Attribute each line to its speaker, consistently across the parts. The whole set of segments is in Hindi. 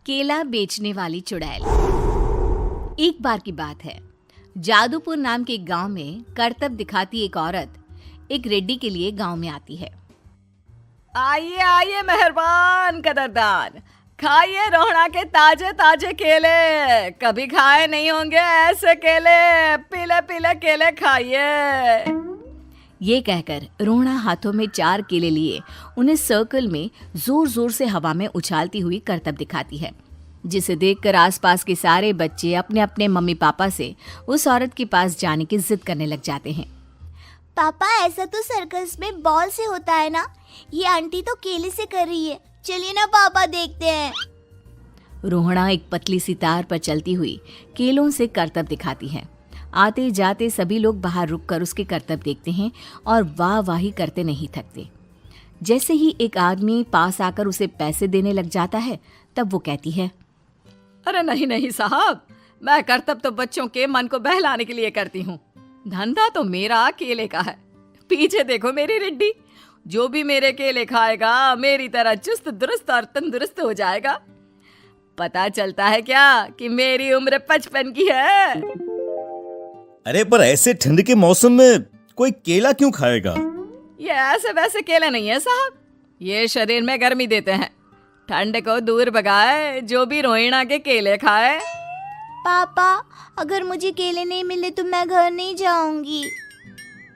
Speaker 1: केला बेचने वाली चुड़ैल। एक बार की बात है, जादूपुर नाम के एक गांव में करतब दिखाती एक औरत एक रेड्डी के लिए गांव में आती है।
Speaker 2: आइए आइए मेहरबान कदरदान, खाइए रोहड़ा के ताजे ताजे केले। कभी खाए नहीं होंगे ऐसे केले, पीले पीले केले खाइए।
Speaker 1: ये कहकर रोहड़ा हाथों में 4 केले लिए उन्हें सर्कल में जोर जोर से हवा में उछालती हुई करतब दिखाती है, जिसे देखकर आसपास के सारे बच्चे अपने अपने मम्मी पापा से उस औरत के पास जाने की जिद करने लग जाते हैं।
Speaker 3: पापा, ऐसा तो सर्कस में बॉल से होता है ना, ये आंटी तो केले से कर रही है। चलिए ना पापा, देखते हैं।
Speaker 1: रोहड़ा एक पतली सी तार पर चलती हुई केलों से करतब दिखाती है। आते जाते सभी लोग बाहर रुककर उसके करतब देखते हैं और वाह वाही करते नहीं थकते। जैसे ही एक आदमी पास आकर उसे पैसे देने लग जाता है, तब वो कहती है,
Speaker 2: अरे नहीं नहीं साहब, मैं करतब तो बच्चों के मन को बहलाने के लिए करती हूँ। धंधा तो मेरा केले का है। पीछे देखो मेरी रिड्डी, जो भी मेरे केले खाएगा मेरी तरह चुस्त दुरुस्त और तंदुरुस्त हो जाएगा। पता चलता है क्या कि मेरी उम्र 55 की है।
Speaker 4: अरे पर ऐसे ठंड के मौसम में कोई केला क्यों खाएगा?
Speaker 2: ये ऐसे वैसे केले नहीं है साहब, ये शरीर में गर्मी देते हैं। ठंड को दूर भगाए जो भी रोहिणा के केले खाए।
Speaker 3: पापा, अगर मुझे केले नहीं मिले तो मैं घर नहीं जाऊंगी।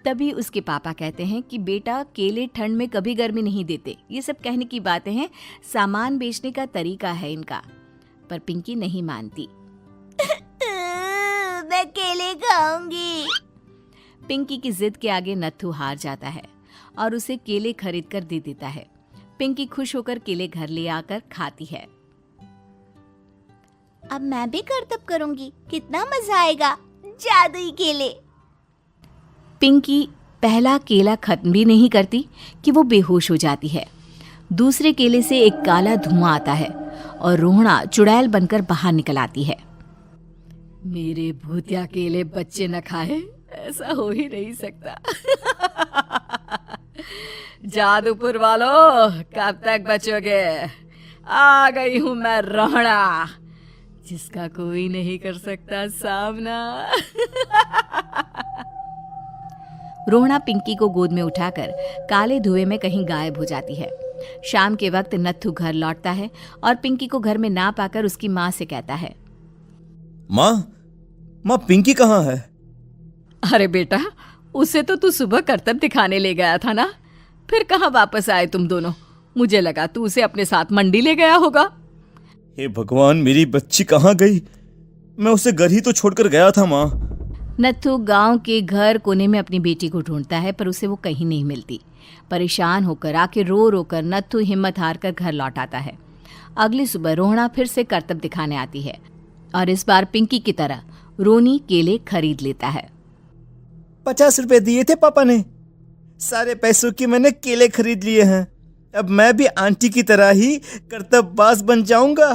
Speaker 1: तभी उसके पापा कहते हैं कि बेटा, केले ठंड में कभी गर्मी नहीं देते। ये सब कहने की बातें हैं, सामान बेचने का तरीका है इनका। पर पिंकी नहीं मानती।
Speaker 3: मैं केले खाऊंगी।
Speaker 1: पिंकी की जिद के आगे नत्थू हार जाता है और उसे केले खरीद कर दे देता है। पिंकी खुश होकर केले घर ले आकर खाती है।
Speaker 3: अब मैं भी करतब करूंगी, कितना मजा आएगा। जादुई केले।
Speaker 1: पिंकी पहला केला खत्म भी नहीं करती कि वो बेहोश हो जाती है। दूसरे केले से एक काला धुआं आता है और रोहड़ा चुड़ैल बनकर बाहर निकल आती है।
Speaker 2: मेरे भूतिया केले बच्चे न खाए, ऐसा हो ही नहीं सकता। जादूपुर वालों, कब तक बचोगे? आ गई हूं मैं रोहड़ा, जिसका कोई नहीं कर सकता सामना।
Speaker 1: रोहड़ा पिंकी को गोद में उठाकर काले धुएं में कहीं गायब हो जाती है। शाम के वक्त नत्थू घर लौटता है और पिंकी को घर में ना पाकर उसकी माँ से कहता है,
Speaker 4: माँ पिंकी कहाँ है?
Speaker 2: अरे बेटा, उसे तो तू सुबह करतब दिखाने ले गया था ना, फिर कहाँ वापस आए तुम दोनों? मुझे लगा तू उसे अपने साथ मंडी ले गया होगा।
Speaker 4: हे भगवान, मेरी बच्ची कहाँ गई? मैं उसे घर ही तो छोड़कर गया था माँ।
Speaker 1: नत्थू गांव के घर कोने में अपनी बेटी को ढूंढता है, पर उसे वो कहीं नहीं मिलती। परेशान होकर आखिर रो रो कर नत्थू हिम्मत हार कर घर लौट आता है। अगली सुबह रोहड़ा फिर से करतब दिखाने आती है और इस बार पिंकी की तरह रोनी केले खरीद लेता है।
Speaker 4: 50 रुपए दिए थे पापा ने, सारे पैसों की मैंने केले खरीद लिए हैं। अब मैं भी आंटी की तरह ही करतबबाज बन जाऊंगा।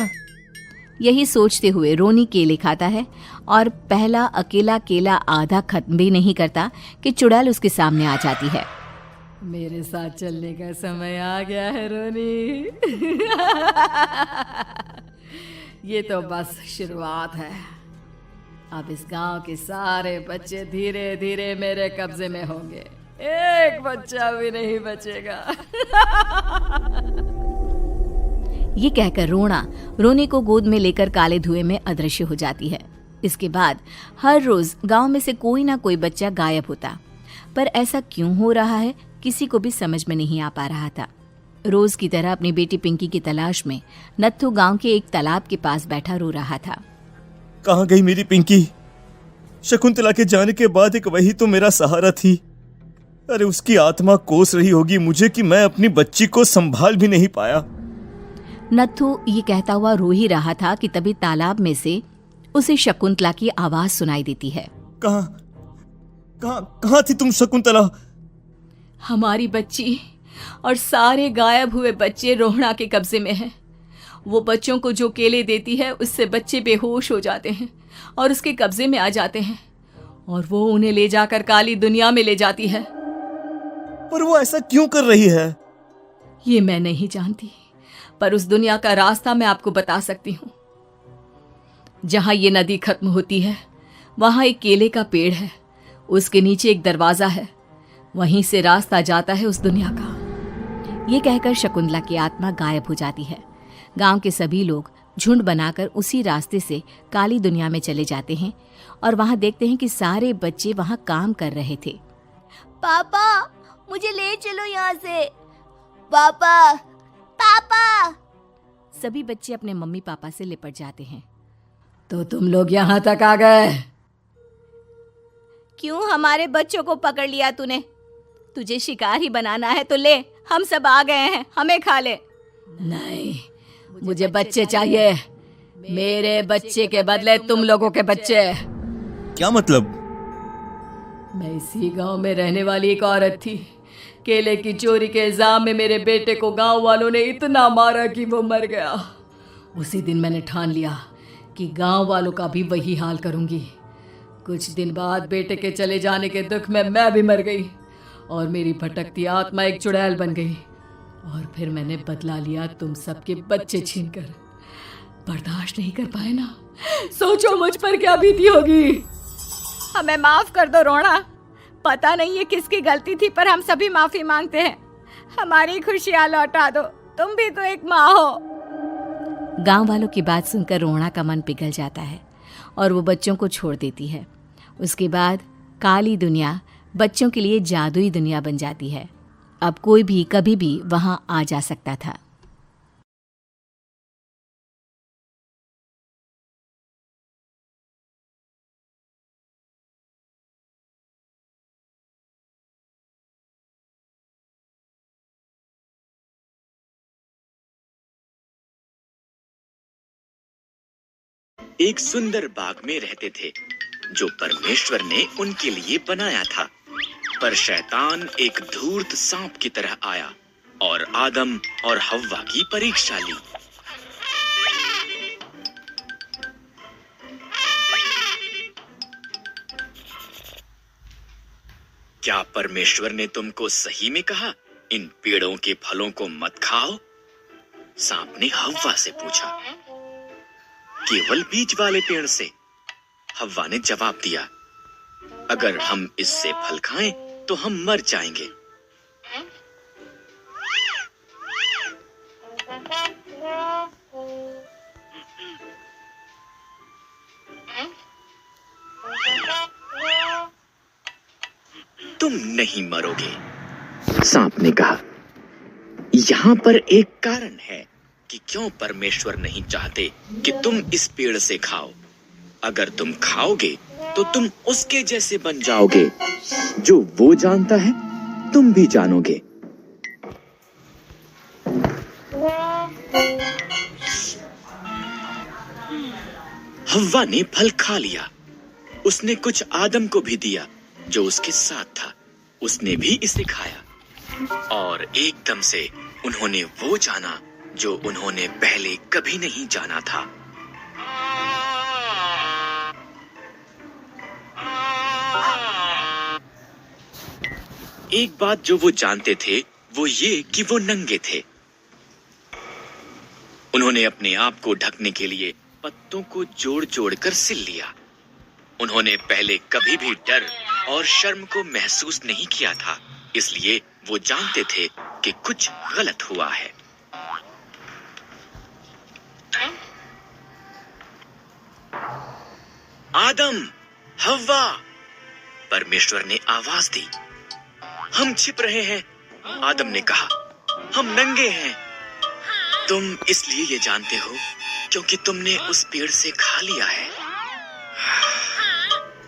Speaker 1: यही सोचते हुए रोनी केले खाता है और पहला अकेला केला आधा खत्म भी नहीं करता कि चुड़ैल उसके सामने आ जाती है।
Speaker 2: मेरे साथ चलने का समय आ गया है रोनी। ये तो बस शुरुआत है। अब इस गांव के सारे बच्चे धीरे धीरे मेरे कब्जे में होंगे, एक बच्चा भी नहीं बचेगा।
Speaker 1: ये कहकर रोना रोनी को गोद में लेकर काले धुएं में अदृश्य हो जाती है। इसके बाद हर रोज गांव में से कोई ना कोई बच्चा गायब होता, पर ऐसा क्यों हो रहा है किसी को भी समझ में नहीं आ पा रहा था। रोज की तरह अपनी बेटी पिंकी की तलाश में नत्थू गांव के एक तालाब के पास बैठा रो रहा था।
Speaker 4: कहाँ गई मेरी पिंकी? शकुंतला के जाने के बाद एक वही तो मेरा सहारा थी। अरे उसकी आत्मा कोस रही होगी मुझे कि मैं अपनी बच्ची को संभाल भी नहीं पाया।
Speaker 1: नत्थू ये कहता हुआ रो ही रहा था कि तभी तालाब में से उसे शकुंतला की आवाज सुनाई देती है।
Speaker 4: कहाँ थी तुम शकुंतला?
Speaker 2: हमारी बच्ची और सारे गायब हुए बच्चे रोहड़ा के कब्जे में हैं। वो बच्चों को जो केले देती है उससे बच्चे बेहोश हो जाते हैं और उसके कब्जे में आ जाते हैं और वो उन्हें ले जाकर काली दुनिया में ले जाती है।
Speaker 4: पर वो ऐसा क्यों कर रही है?
Speaker 2: ये मैं नहीं जानती, पर उस दुनिया का रास्ता मैं आपको बता सकती हूँ। जहां ये नदी खत्म होती है वहां एक केले का पेड़ है, उसके नीचे एक दरवाजा है, वहीं से रास्ता जाता है उस दुनिया का।
Speaker 1: ये कहकर शकुंतला की आत्मा गायब हो जाती है। गांव के सभी लोग झुंड बनाकर उसी रास्ते से काली दुनिया में चले जाते हैं और वहां देखते हैं कि सारे बच्चे वहां काम कर रहे थे।
Speaker 3: पापा मुझे ले चलो यहाँ से। पापा पापा।
Speaker 1: सभी बच्चे अपने मम्मी पापा से लिपट जाते हैं।
Speaker 2: तो तुम लोग यहाँ तक आ गए?
Speaker 1: क्यों हमारे बच्चों को पकड़ लिया तूने? तुझे शिकार ही बनाना है तो ले, हम सब आ गए हैं, हमें खा ले।
Speaker 2: नहीं, मुझे बच्चे चाहिए। मेरे बच्चे के बदले तुम लोगों के बच्चे।
Speaker 4: क्या मतलब?
Speaker 2: मैं इसी गांव में रहने वाली एक औरत थी। केले की चोरी के इल्जाम में मेरे बेटे को गांव वालों ने इतना मारा कि वो मर गया। उसी दिन मैंने ठान लिया कि गांव वालों का भी वही हाल करूंगी। कुछ दिन बाद बेटे के चले जाने के दुख में मैं भी मर गई और मेरी भटकती आत्मा एक चुड़ैल बन गई। और फिर मैंने बदला लिया तुम सबके बच्चे छीनकर। बर्दाश्त नहीं कर पाए ना? सोचो मुझ पर क्या बीती होगी।
Speaker 1: हमें माफ कर दो रोना। पता नहीं ये किसकी गलती थी, पर हम सभी माफी मांगते हैं। हमारी खुशियां लौटा दो, तुम भी तो एक माँ हो। गांव वालों की बात सुनकर रोना का मन पिघल जाता है और वो बच्चों को छोड़ देती है। उसके बाद काली दुनिया बच्चों के लिए जादुई दुनिया बन जाती है। अब कोई भी कभी भी वहां आ जा सकता था।
Speaker 5: एक सुंदर बाग में रहते थे जो परमेश्वर ने उनके लिए बनाया था। पर शैतान एक धूर्त सांप की तरह आया और आदम और हव्वा की परीक्षा ली। क्या परमेश्वर ने तुमको सही में कहा इन पेड़ों के फलों को मत खाओ? सांप ने हव्वा से पूछा। केवल बीज वाले पेड़ से? हव्वा ने जवाब दिया, अगर हम इससे फल खाएं तो हम मर जाएंगे। तुम नहीं मरोगे, सांप ने कहा। यहां पर एक कारण है कि क्यों परमेश्वर नहीं चाहते कि तुम इस पेड़ से खाओ। अगर तुम खाओगे तो तुम उसके जैसे बन जाओगे। जो वो जानता है तुम भी जानोगे। हव्वा ने फल खा लिया। उसने कुछ आदम को भी दिया जो उसके साथ था। उसने भी इसे खाया और एकदम से उन्होंने वो जाना जो उन्होंने पहले कभी नहीं जाना था। एक बात जो वो जानते थे वो ये कि वो नंगे थे। उन्होंने अपने आप को ढकने के लिए पत्तों को जोड़ जोड़ कर सिल लिया। उन्होंने पहले कभी भी डर और शर्म को महसूस नहीं किया था, इसलिए वो जानते थे कि कुछ गलत हुआ है। आदम, हव्वा, परमेश्वर ने आवाज दी। हम छिप रहे हैं, आदम ने कहा। हम नंगे हैं। तुम इसलिए ये जानते हो क्योंकि तुमने उस पेड़ से खा लिया है।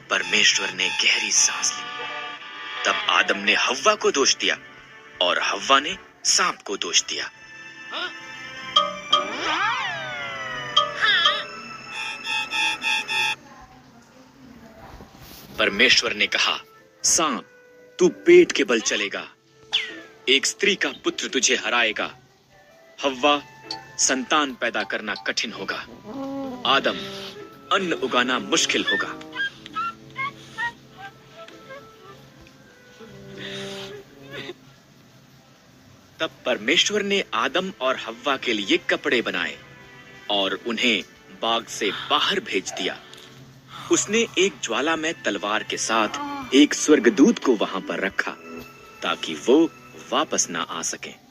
Speaker 5: परमेश्वर ने गहरी सांस ली। तब आदम ने हव्वा को दोष दिया और हव्वा ने सांप को दोष दिया। परमेश्वर ने कहा, सांप, तू पेट के बल चलेगा। एक स्त्री का पुत्र तुझे हराएगा। हव्वा, संतान पैदा करना कठिन होगा। आदम, अन्न उगाना मुश्किल होगा। तब परमेश्वर ने आदम और हव्वा के लिए कपड़े बनाए और उन्हें बाग से बाहर भेज दिया। उसने एक ज्वालामय तलवार के साथ एक स्वर्गदूत को वहां पर रखा ताकि वो वापस ना आ सके।